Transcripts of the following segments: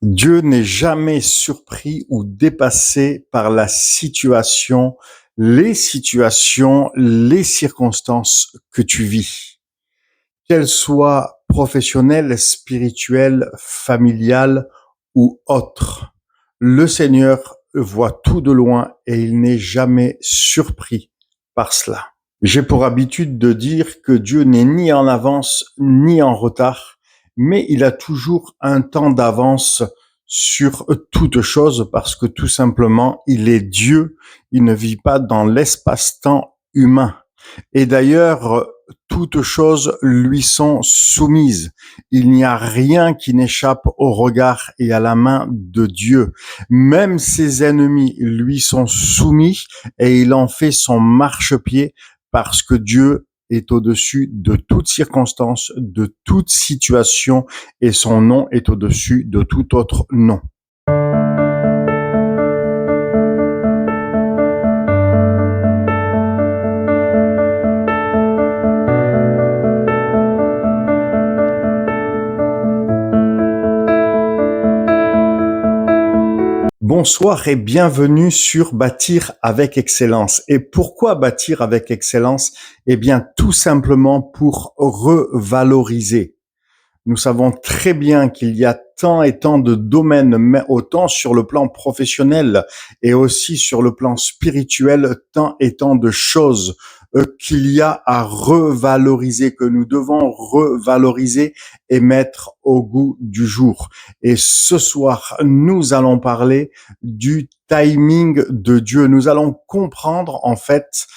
Dieu n'est jamais surpris ou dépassé par la situation, les circonstances que tu vis. Qu'elles soient professionnelles, spirituelles, familiales ou autres. Le Seigneur voit tout de loin et il n'est jamais surpris par cela. J'ai pour habitude de dire que Dieu n'est ni en avance ni en retard, mais il a toujours un temps d'avance sur toute chose parce que tout simplement, il est Dieu, il ne vit pas dans l'espace-temps humain. Et d'ailleurs, toutes choses lui sont soumises. Il n'y a rien qui n'échappe au regard et à la main de Dieu. Même ses ennemis lui sont soumis et il en fait son marchepied parce que Dieu est au-dessus de toute circonstance, de toute situation et son nom est au-dessus de tout autre nom. Bonsoir et bienvenue sur Bâtir avec excellence. Et pourquoi bâtir avec excellence? Eh bien, tout simplement pour revaloriser. Nous savons très bien qu'il y a tant et tant de domaines, mais autant sur le plan professionnel et aussi sur le plan spirituel, tant et tant de choses qu'il y a à revaloriser, que nous devons revaloriser et mettre au goût du jour. Et ce soir, nous allons parler du timing de Dieu. Nous allons comprendre en fait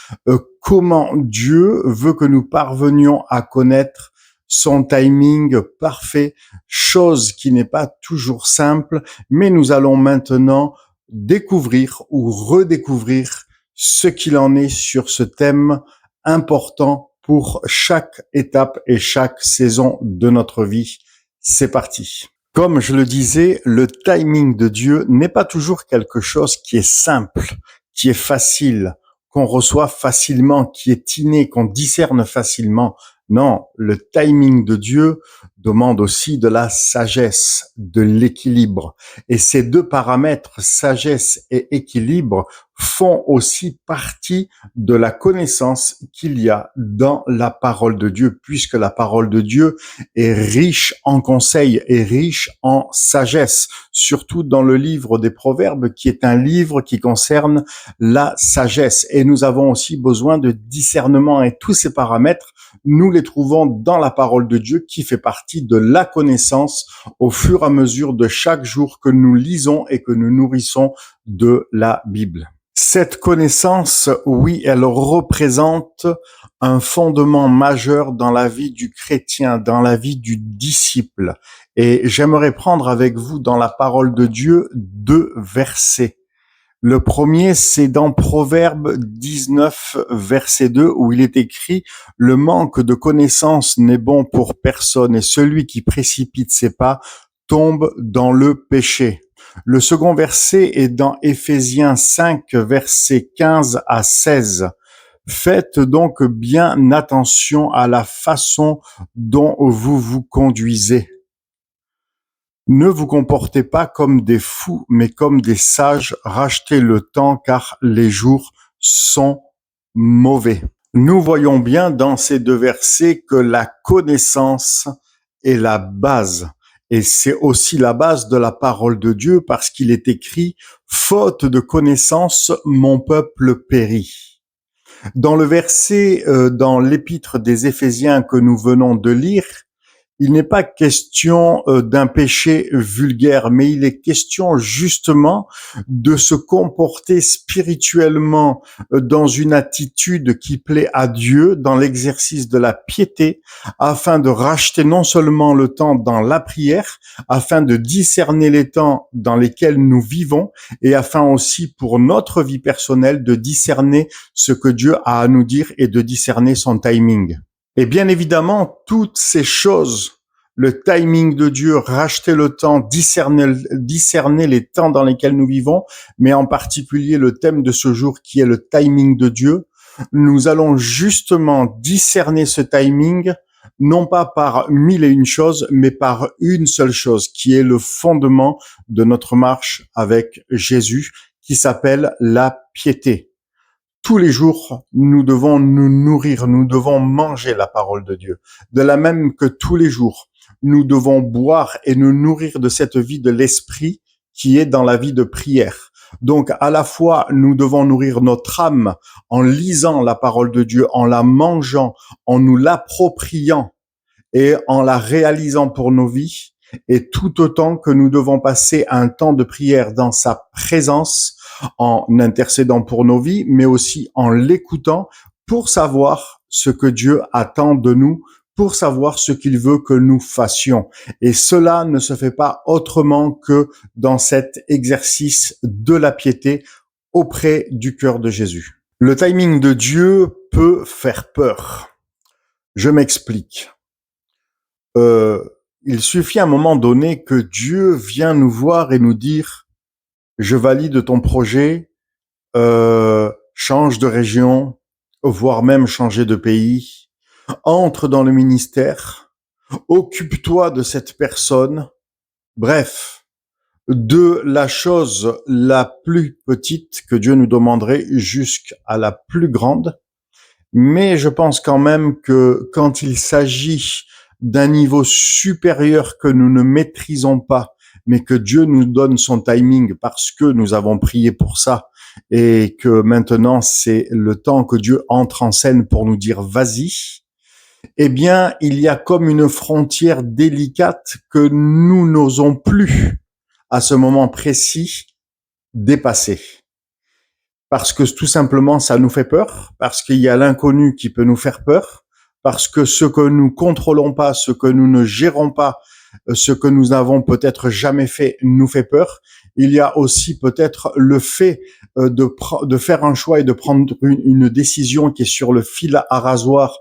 comment Dieu veut que nous parvenions à connaître son timing parfait, chose qui n'est pas toujours simple, mais nous allons maintenant découvrir ou redécouvrir ce qu'il en est sur ce thème important pour chaque étape et chaque saison de notre vie. C'est parti. Comme je le disais, le timing de Dieu n'est pas toujours quelque chose qui est simple, qui est facile, qu'on reçoit facilement, qui est inné, qu'on discerne facilement. Non, le timing de Dieu demande aussi de la sagesse, de l'équilibre. Et ces deux paramètres, sagesse et équilibre, font aussi partie de la connaissance qu'il y a dans la parole de Dieu, puisque la parole de Dieu est riche en conseils, est riche en sagesse, surtout dans le livre des Proverbes, qui est un livre qui concerne la sagesse. Et nous avons aussi besoin de discernement, et tous ces paramètres, nous les trouvons dans la parole de Dieu qui fait partie de la connaissance au fur et à mesure de chaque jour que nous lisons et que nous nourrissons de la Bible. Cette connaissance, oui, elle représente un fondement majeur dans la vie du chrétien, dans la vie du disciple. Et j'aimerais prendre avec vous dans la parole de Dieu 2 versets. Le premier, c'est dans Proverbe 19, verset 2, où il est écrit « Le manque de connaissance n'est bon pour personne, et celui qui précipite ses pas tombe dans le péché. » Le second verset est dans Éphésiens 5, versets 15 à 16. « Faites donc bien attention à la façon dont vous vous conduisez. Ne vous comportez pas comme des fous, mais comme des sages. Rachetez le temps, car les jours sont mauvais. » Nous voyons bien dans ces 2 versets que la connaissance est la base. Et c'est aussi la base de la parole de Dieu parce qu'il est écrit « Faute de connaissance, mon peuple périt ». Dans le verset, dans l'épître des Éphésiens que nous venons de lire, il n'est pas question d'un péché vulgaire, mais il est question justement de se comporter spirituellement dans une attitude qui plaît à Dieu, dans l'exercice de la piété, afin de racheter non seulement le temps dans la prière, afin de discerner les temps dans lesquels nous vivons, et afin aussi pour notre vie personnelle de discerner ce que Dieu a à nous dire et de discerner son timing. Et bien évidemment, toutes ces choses, le timing de Dieu, racheter le temps, discerner les temps dans lesquels nous vivons, mais en particulier le thème de ce jour qui est le timing de Dieu, nous allons justement discerner ce timing non pas par mille et une choses, mais par une seule chose, qui est le fondement de notre marche avec Jésus, qui s'appelle la piété. Tous les jours, nous devons nous nourrir, nous devons manger la parole de Dieu. De la même que tous les jours, nous devons boire et nous nourrir de cette vie de l'esprit qui est dans la vie de prière. Donc, à la fois, nous devons nourrir notre âme en lisant la parole de Dieu, en la mangeant, en nous l'appropriant et en la réalisant pour nos vies, et tout autant que nous devons passer un temps de prière dans sa présence, en intercédant pour nos vies, mais aussi en l'écoutant pour savoir ce que Dieu attend de nous, pour savoir ce qu'il veut que nous fassions. Et cela ne se fait pas autrement que dans cet exercice de la piété auprès du cœur de Jésus. Le timing de Dieu peut faire peur. Je m'explique. Il suffit à un moment donné que Dieu vienne nous voir et nous dire « Je valide ton projet, change de région, voire même changer de pays, entre dans le ministère, occupe-toi de cette personne. » Bref, de la chose la plus petite que Dieu nous demanderait jusqu'à la plus grande. Mais je pense quand même que quand il s'agit d'un niveau supérieur que nous ne maîtrisons pas, mais que Dieu nous donne son timing parce que nous avons prié pour ça et que maintenant c'est le temps que Dieu entre en scène pour nous dire vas-y, eh bien, il y a comme une frontière délicate que nous n'osons plus à ce moment précis dépasser. Parce que tout simplement, ça nous fait peur, parce qu'il y a l'inconnu qui peut nous faire peur, parce que ce que nous contrôlons pas, ce que nous ne gérons pas, ce que nous n'avons peut-être jamais fait nous fait peur. Il y a aussi peut-être le fait de faire un choix et de prendre une décision qui est sur le fil à rasoir,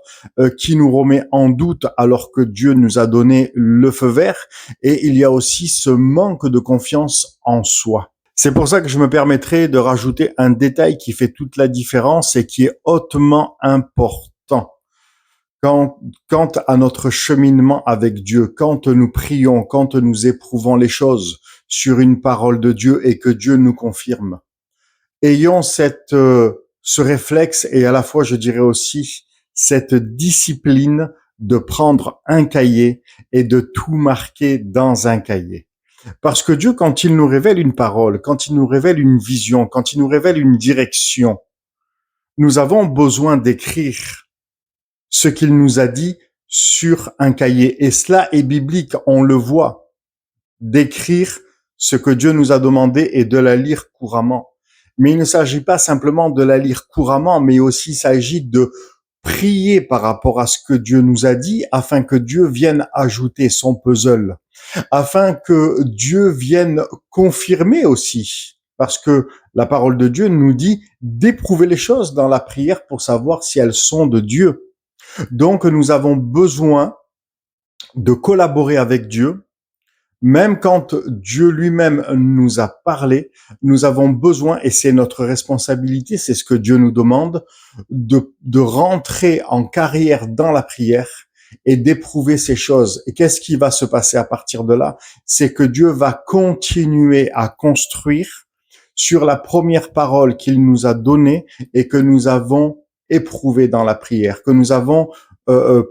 qui nous remet en doute alors que Dieu nous a donné le feu vert. Et il y a aussi ce manque de confiance en soi. C'est pour ça que je me permettrai de rajouter un détail qui fait toute la différence et qui est hautement important. Quant à notre cheminement avec Dieu, quand nous prions, quand nous éprouvons les choses sur une parole de Dieu et que Dieu nous confirme, ayons ce réflexe et à la fois, je dirais aussi, cette discipline de prendre un cahier et de tout marquer dans un cahier. Parce que Dieu, quand il nous révèle une parole, quand il nous révèle une vision, quand il nous révèle une direction, nous avons besoin d'écrire ce qu'il nous a dit sur un cahier. Et cela est biblique, on le voit, d'écrire ce que Dieu nous a demandé et de la lire couramment. Mais il ne s'agit pas simplement de la lire couramment, mais aussi il s'agit de prier par rapport à ce que Dieu nous a dit afin que Dieu vienne ajouter son puzzle, afin que Dieu vienne confirmer aussi, parce que la parole de Dieu nous dit d'éprouver les choses dans la prière pour savoir si elles sont de Dieu. Donc nous avons besoin de collaborer avec Dieu. Même quand Dieu lui-même nous a parlé, nous avons besoin, et c'est notre responsabilité, c'est ce que Dieu nous demande, de rentrer en carrière dans la prière et d'éprouver ces choses. Et qu'est-ce qui va se passer à partir de là? C'est que Dieu va continuer à construire sur la première parole qu'il nous a donnée et que nous avons éprouvée dans la prière, que nous avons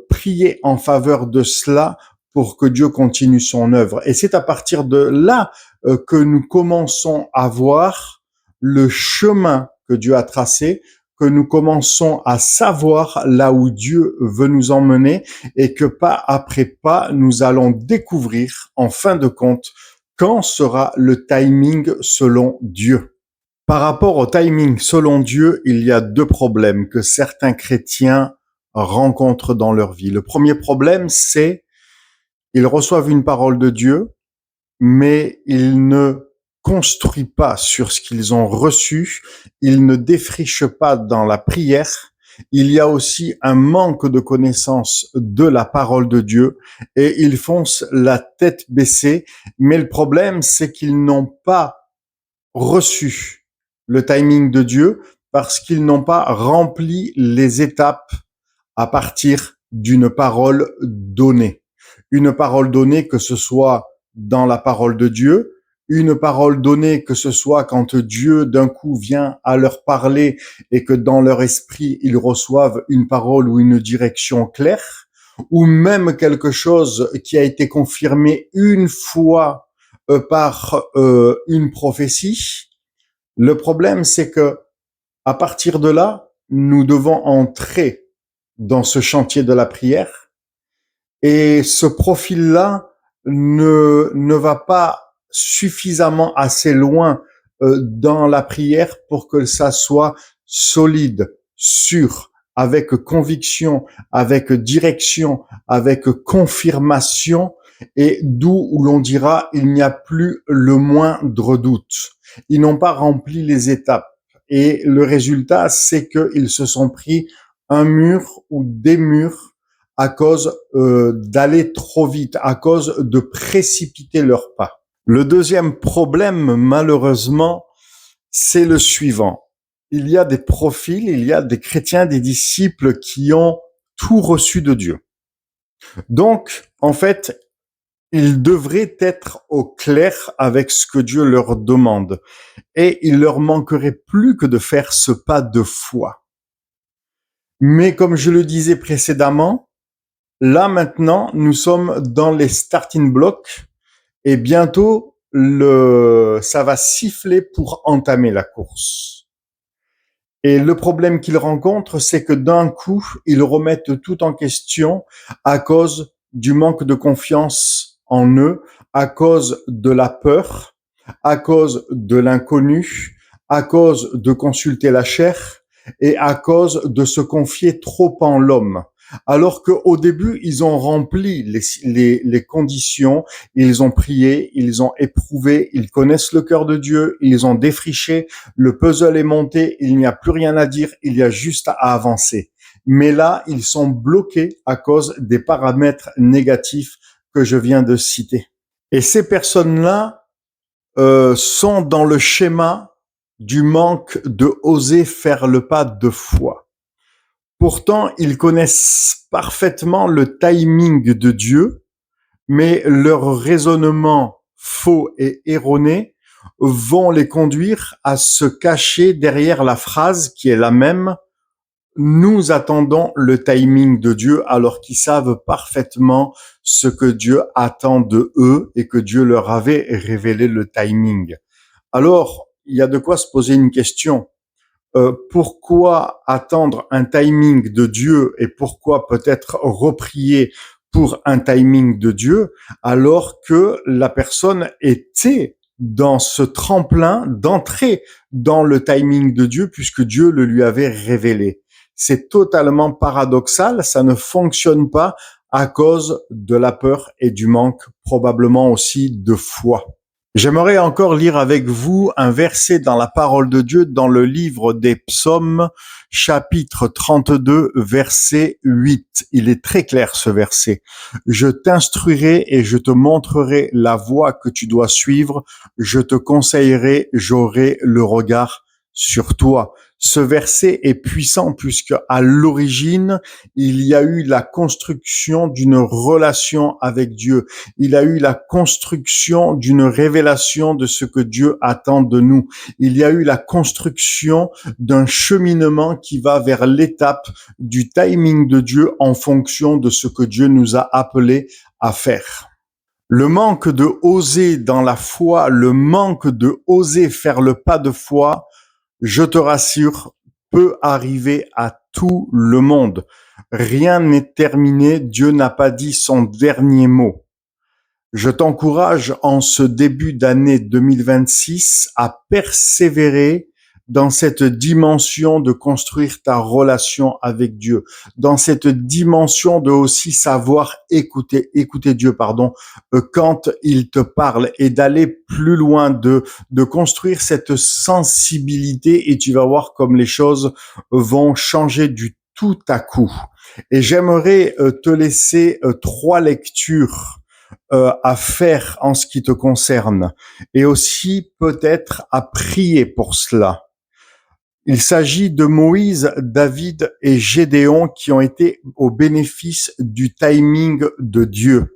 prié en faveur de cela pour que Dieu continue son œuvre. Et c'est à partir de là que nous commençons à voir le chemin que Dieu a tracé, que nous commençons à savoir là où Dieu veut nous emmener et que pas après pas, nous allons découvrir en fin de compte quand sera le timing selon Dieu. Par rapport au timing selon Dieu, il y a deux problèmes que certains chrétiens rencontrent dans leur vie. Le premier problème, c'est ils reçoivent une parole de Dieu, mais ils ne construisent pas sur ce qu'ils ont reçu, ils ne défrichent pas dans la prière. Il y a aussi un manque de connaissance de la parole de Dieu et ils foncent la tête baissée. Mais le problème, c'est qu'ils n'ont pas reçu le timing de Dieu parce qu'ils n'ont pas rempli les étapes à partir d'une parole donnée. Une parole donnée, que ce soit dans la parole de Dieu, une parole donnée, que ce soit quand Dieu d'un coup vient à leur parler et que dans leur esprit, ils reçoivent une parole ou une direction claire, ou même quelque chose qui a été confirmé une fois par une prophétie. Le problème, c'est que à partir de là, nous devons entrer dans ce chantier de la prière et ce profil-là ne va pas suffisamment assez loin dans la prière pour que ça soit solide, sûr, avec conviction, avec direction, avec confirmation, et d'où où l'on dira il n'y a plus le moindre doute. Ils n'ont pas rempli les étapes. Et le résultat, c'est qu'ils se sont pris un mur ou des murs à cause d'aller trop vite, à cause de précipiter leurs pas. Le deuxième problème, malheureusement, c'est le suivant. Il y a des profils, il y a des chrétiens, des disciples qui ont tout reçu de Dieu. Donc, en fait, ils devraient être au clair avec ce que Dieu leur demande. Et il leur manquerait plus que de faire ce pas de foi. Mais comme je le disais précédemment, là maintenant, nous sommes dans les starting blocks et bientôt ça va siffler pour entamer la course. Et le problème qu'ils rencontrent, c'est que d'un coup, ils remettent tout en question à cause du manque de confiance en eux, à cause de la peur, à cause de l'inconnu, à cause de consulter la chair et à cause de se confier trop en l'homme. Alors qu'au début, ils ont rempli les conditions, ils ont prié, ils ont éprouvé, ils connaissent le cœur de Dieu, ils ont défriché, le puzzle est monté, il n'y a plus rien à dire, il y a juste à avancer. Mais là, ils sont bloqués à cause des paramètres négatifs que je viens de citer. Et ces personnes-là sont dans le schéma du manque de oser faire le pas de foi. Pourtant, ils connaissent parfaitement le timing de Dieu, mais leur raisonnement faux et erroné vont les conduire à se cacher derrière la phrase qui est la même: nous attendons le timing de Dieu, alors qu'ils savent parfaitement ce que Dieu attend de eux et que Dieu leur avait révélé le timing. Alors, il y a de quoi se poser une question. Pourquoi attendre un timing de Dieu et pourquoi peut-être reprier pour un timing de Dieu alors que la personne était dans ce tremplin d'entrer dans le timing de Dieu puisque Dieu le lui avait révélé. C'est totalement paradoxal, ça ne fonctionne pas à cause de la peur et du manque probablement aussi de foi. J'aimerais encore lire avec vous un verset dans la parole de Dieu dans le livre des Psaumes, chapitre 32, verset 8. Il est très clair ce verset. Je t'instruirai et je te montrerai la voie que tu dois suivre. Je te conseillerai, j'aurai le regard sur toi. Ce verset est puissant puisque à l'origine, il y a eu la construction d'une relation avec Dieu. Il a eu la construction d'une révélation de ce que Dieu attend de nous. Il y a eu la construction d'un cheminement qui va vers l'étape du timing de Dieu en fonction de ce que Dieu nous a appelés à faire. Le manque de oser dans la foi, le manque de oser faire le pas de foi, je te rassure, peut arriver à tout le monde. Rien n'est terminé, Dieu n'a pas dit son dernier mot. Je t'encourage en ce début d'année 2026 à persévérer dans cette dimension de construire ta relation avec Dieu, dans cette dimension de aussi savoir écouter Dieu, quand il te parle et d'aller plus loin, de construire cette sensibilité et tu vas voir comme les choses vont changer du tout à coup. Et j'aimerais te laisser 3 lectures à faire en ce qui te concerne et aussi peut-être à prier pour cela. Il s'agit de Moïse, David et Gédéon qui ont été au bénéfice du timing de Dieu.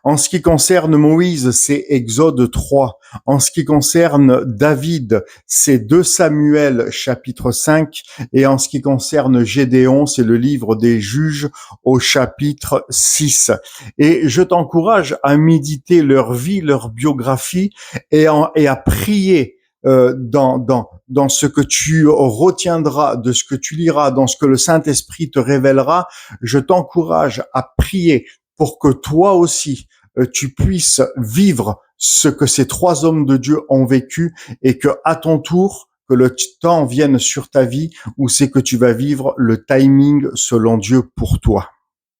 En ce qui concerne Moïse, c'est Exode 3. En ce qui concerne David, c'est 2 Samuel chapitre 5. Et en ce qui concerne Gédéon, c'est le livre des Juges au chapitre 6. Et je t'encourage à méditer leur vie, leur biographie et à prier dans ce que tu retiendras, de ce que tu liras, dans ce que le Saint-Esprit te révélera. Je t'encourage à prier pour que toi aussi, tu puisses vivre ce que ces 3 hommes de Dieu ont vécu et que, à ton tour, que le temps vienne sur ta vie où c'est que tu vas vivre le timing selon Dieu pour toi.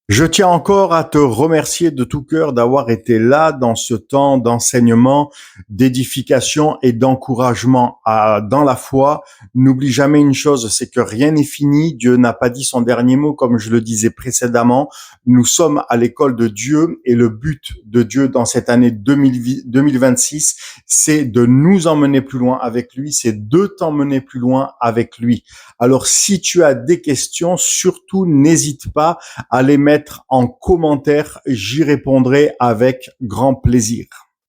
Je tiens encore à te remercier de tout cœur d'avoir été là dans ce temps d'enseignement, d'édification et d'encouragement dans la foi. N'oublie jamais une chose, c'est que rien n'est fini. Dieu n'a pas dit son dernier mot, comme je le disais précédemment. Nous sommes à l'école de Dieu et le but de Dieu dans cette année 2026, c'est de nous emmener plus loin avec lui, c'est de t'emmener plus loin avec lui. Alors, si tu as des questions, surtout n'hésite pas à les mettre en commentaire, j'y répondrai avec grand plaisir.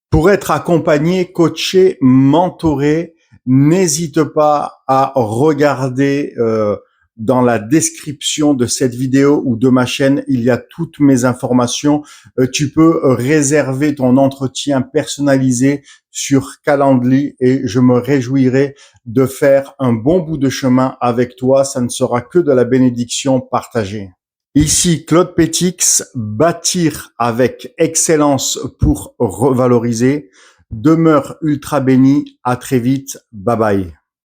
Pour être accompagné, coaché, mentoré, n'hésite pas à regarder dans la description de cette vidéo ou de ma chaîne, il y a toutes mes informations. Tu peux réserver ton entretien personnalisé sur Calendly et je me réjouirai de faire un bon bout de chemin avec toi. Ça ne sera que de la bénédiction partagée. Ici Claude Pétix, bâtir avec excellence pour revaloriser. Demeure ultra béni. À très vite. Bye bye.